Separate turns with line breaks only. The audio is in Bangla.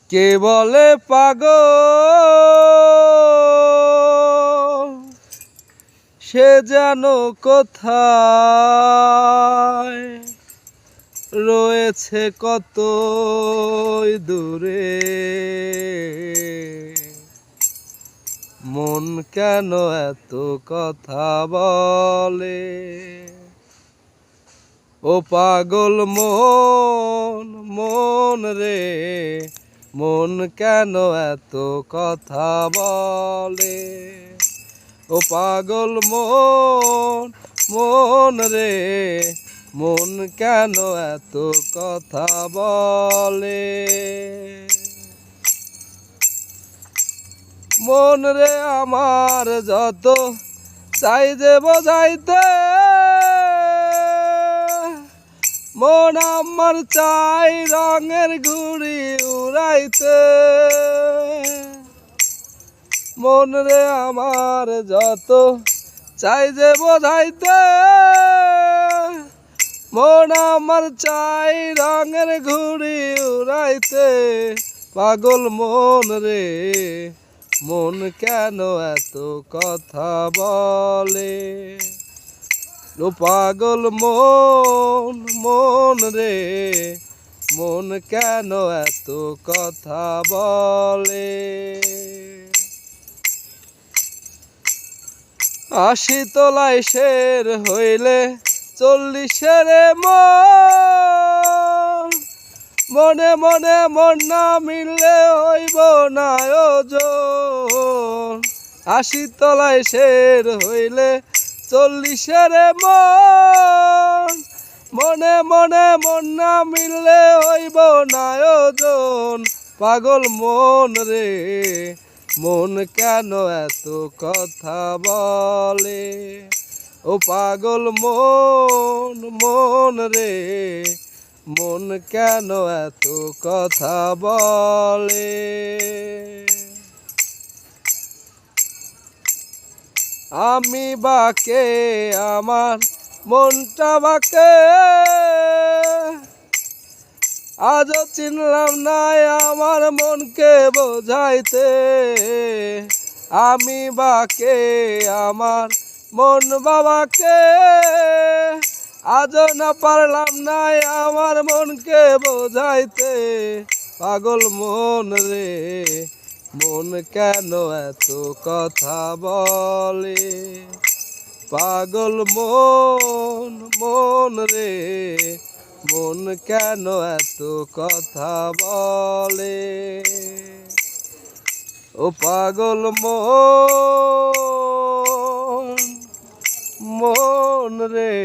কে বলে পাগল, সে যেন কোথায় রয়েছে কতই দূরে। মন কেন এত কথা বলে, ও পাগল মন, মন রে, মন কেন এত কথা বলে। ও পাগল মন, মন রে, মন কেন এত কথা বলে। মন রে আমার যত চাই যে বোঝাইতে, মন আমার চাই রঙের ঘুড়ি উড়াইতে। মন রে আমার যত চাই যে বোঝাইতে, মন আমার চাই রঙের ঘুড়ি উড়াইতে। পাগল মন রে, মন কেন এত কথা বলে। ও পাগল মন, মন রে, মন কেন এত কথা বলে। ৮০ তলায় শের হইলে ৪০-এর মন, মনে মনে মন না মিললে হইব না ওজন। ৮০ তলায় শের হইলে ৪০-এর মন, মনে মনে মন না মিললে হইব না ওজন। পাগল মন রে, মন কেন এত কথা বলে। ও পাগল মন, মন রে, মন কেন এত কথা বলে। আমি বাকে আমার মনটা বাকে, আজও চিনলাম না আমার মনকে বোঝাইতে। আমি বাকে আমার মন বাবাকে, আজও না পারলাম না আমার মনকে বোঝাইতে। পাগল মন রে, মন কেন এত কথা বলে। পাগল মন, মন রে, মন কেন এত কথা বলে। ও পাগল মন, মন রে।